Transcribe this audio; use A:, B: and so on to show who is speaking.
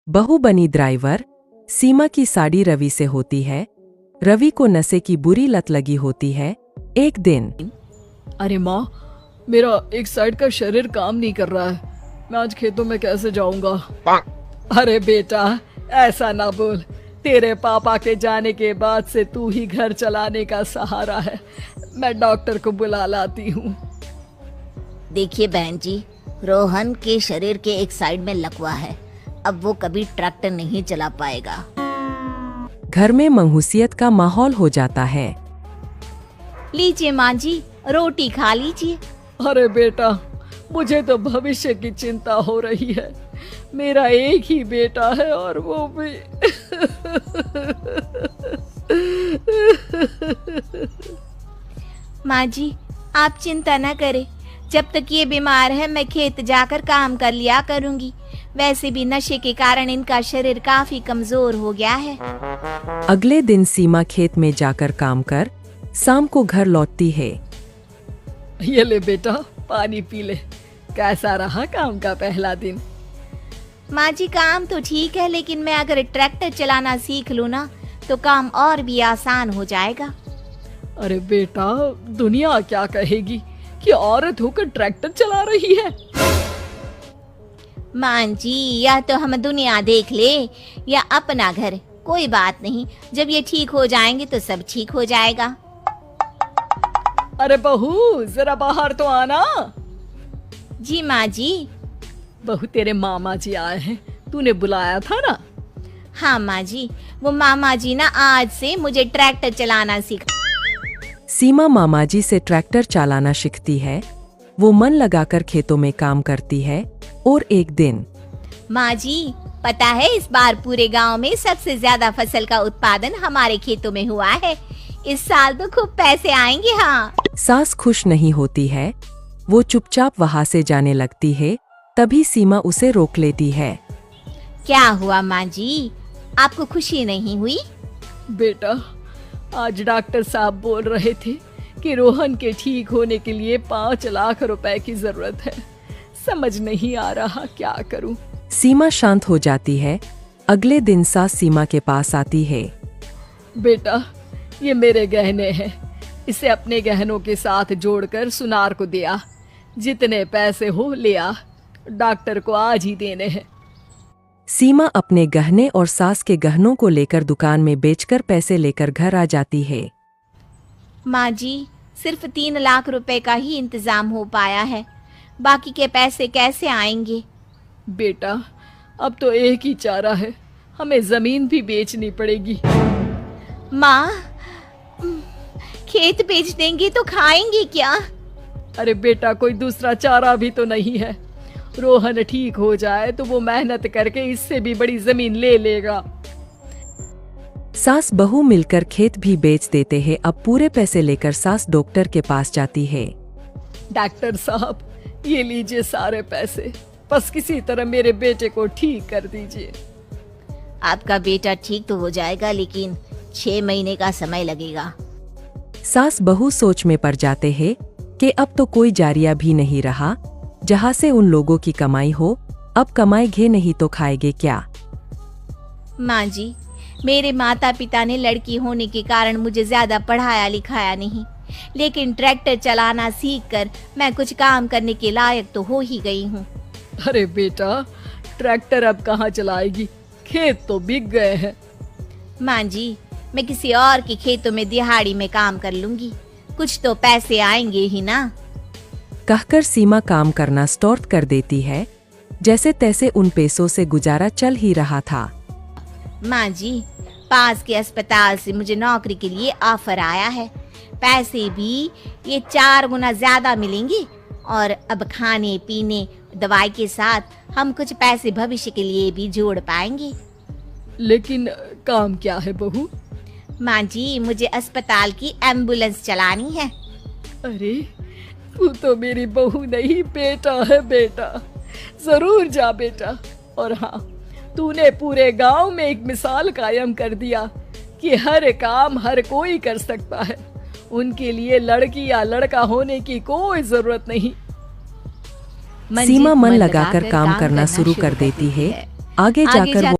A: बहू बनी ड्राइवर। सीमा की साड़ी रवि से होती है। रवि को नशे की बुरी लत लगी होती है। एक दिन
B: अरे माँ, मेरा एक साइड का शरीर काम नहीं कर रहा है। मैं आज खेतों में कैसे जाऊंगा? अरे बेटा, ऐसा ना बोल। तेरे पापा के जाने के बाद से तू ही घर चलाने का सहारा है। मैं डॉक्टर को बुला लाती हूँ।
C: देखिए बहन जी, रोहन के शरीर के एक साइड में लकवा है। अब वो कभी ट्रैक्टर नहीं चला पाएगा।
A: घर में मंहूसियत का माहौल हो जाता है।
C: लीजिए माँ जी, रोटी खा लीजिए।
B: अरे बेटा, मुझे तो भविष्य की चिंता हो रही है। मेरा एक ही बेटा है और वो भी
C: माँ जी, आप चिंता न करें। जब तक ये बीमार है मैं खेत जाकर काम कर लिया करूँगी। वैसे भी नशे के कारण इनका शरीर काफी कमजोर हो गया है।
A: अगले दिन सीमा खेत में जाकर काम कर शाम को घर लौटती है।
B: ये ले बेटा, पानी पी ले। कैसा रहा काम का पहला दिन?
C: माँ जी, काम तो ठीक है, लेकिन मैं अगर ट्रैक्टर चलाना सीख लूँ ना तो काम और भी आसान हो जाएगा।
B: अरे बेटा, दुनिया क्या कहेगी कि औरत होकर ट्रैक्टर चला रही है।
C: माँ जी, या तो हम दुनिया देख ले या अपना घर, कोई बात नहीं। जब ये ठीक हो जाएंगे तो सब ठीक हो जाएगा।
B: अरे बहू, जरा बाहर तो आना।
C: जी माँ जी।
B: बहू, तेरे मामा जी आए हैं, तूने बुलाया था ना?
C: हाँ माँ जी, वो मामा जी ना आज से मुझे ट्रैक्टर चलाना सिखा।
A: सीमा मामाजी से ट्रैक्टर चलाना सीखती है। वो मन लगाकर खेतों में काम करती है। और एक दिन
C: माँ जी, पता है इस बार पूरे गांव में सबसे ज्यादा फसल का उत्पादन हमारे खेतों में हुआ है। इस साल तो खूब पैसे आएंगे। हाँ।
A: सास खुश नहीं होती है। वो चुपचाप वहाँ से जाने लगती है। तभी सीमा उसे रोक लेती है।
C: क्या हुआ माँ जी, आपको खुशी नहीं हुई?
B: बेटा, आज डॉक्टर साहब बोल रहे थे कि रोहन के ठीक होने के लिए 5 लाख रुपए की जरूरत है। समझ नहीं आ रहा क्या करूं।
A: सीमा शांत हो जाती है। अगले दिन सास सीमा के पास आती है।
B: बेटा, ये मेरे गहने हैं। इसे अपने गहनों के साथ जोड़कर सुनार को दिया। जितने पैसे हो ले आ, डॉक्टर को आज ही देने हैं।
A: सीमा अपने गहने और सास के गहनों को लेकर दुकान में बेचकर पैसे लेकर घर आ जाती है।
C: माँ जी, सिर्फ 3 लाख रुपए का ही इंतजाम हो पाया है। बाकी के पैसे कैसे आएंगे?
B: बेटा, अब तो एक ही चारा है, हमें जमीन भी बेचनी पड़ेगी।
C: माँ, खेत बेच देंगे तो खाएंगे क्या?
B: अरे बेटा, कोई दूसरा चारा भी तो नहीं है। रोहन ठीक हो जाए तो वो मेहनत करके इससे भी बड़ी जमीन ले लेगा।
A: सास बहू मिलकर खेत भी बेच देते हैं। अब पूरे पैसे लेकर सास डॉक्टर के पास जाती है।
B: डॉक्टर साहब, ये लीजिए सारे पैसे। बस किसी तरह मेरे बेटे को ठीक कर दीजिए।
C: आपका बेटा ठीक तो हो जाएगा, लेकिन 6 महीने का समय लगेगा।
A: सास बहू सोच में पड़ जाते हैं कि अब तो कोई जारिया भी नहीं रहा जहाँ से उन लोगों की कमाई हो। अब कमाएंगे नहीं तो खाएंगे क्या?
C: माँ जी, मेरे माता पिता ने लड़की होने के कारण मुझे ज्यादा पढ़ाया लिखाया नहीं, लेकिन ट्रैक्टर चलाना सीखकर मैं कुछ काम करने के लायक तो हो ही गई हूँ।
B: अरे बेटा, ट्रैक्टर अब कहाँ चलाएगी? खेत तो बिक गए हैं।
C: माँ जी, मैं किसी और के खेतों में दिहाड़ी में काम कर लूंगी, कुछ तो पैसे आएंगे ही ना।
A: कहकर सीमा काम करना स्टार्ट कर देती है। जैसे तैसे उन पैसों से गुजारा चल ही रहा था।
C: माँ जी, पास के अस्पताल से मुझे नौकरी के लिए ऑफर आया है। पैसे भी ये 4 गुना ज्यादा मिलेंगे और अब खाने पीने दवाई के साथ हम कुछ पैसे भविष्य के लिए भी जोड़ पाएंगे।
B: लेकिन काम क्या है बहू?
C: माँ जी, मुझे अस्पताल की एम्बुलेंस चलानी है।
B: अरे, तू तो मेरी बहू नहीं, बेटा है। बेटा, जरूर जा बेटा। और हाँ, तूने पूरे गांव में एक मिसाल कायम कर दिया कि हर काम हर कोई कर सकता है। उनके लिए लड़की या लड़का होने की कोई जरूरत नहीं।
A: सीमा मन लगाकर काम करना शुरू कर देती है। आगे जाकर वो